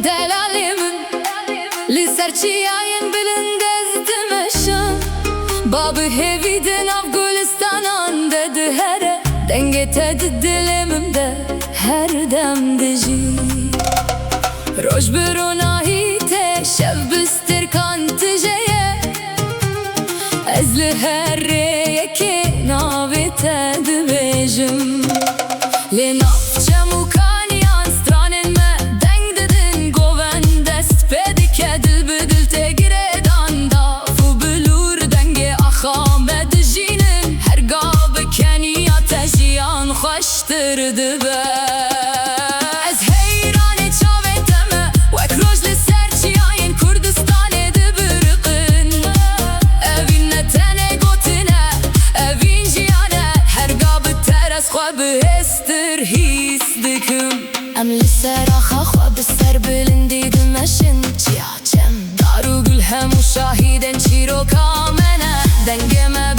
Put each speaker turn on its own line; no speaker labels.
دلالمن لسرچیاین بلند ازدمشم باب هویدن av Gülistanan dedi here denge tedi dilimimde her dem deji Roj bironahi te şev bistir kantijeye ezli her yeke navi tedi bejim le nafçem ukaniyan stranen me deng dedin goven dest pedike dil bedil te giredan da fu bilur denge ahamed jinin her gabe keniya tejiyan hoştırdı be ez heyrane çaveteme vek rojli serçiyayin Kurdistan edi bırıqın evin netene gotine evin jiyane her gabe teres xwe hestir his dikim em li ser axa xwe bi ser bilindî dimeşin çiya çem daru gül hemû şahîdên çîroka me ne denge me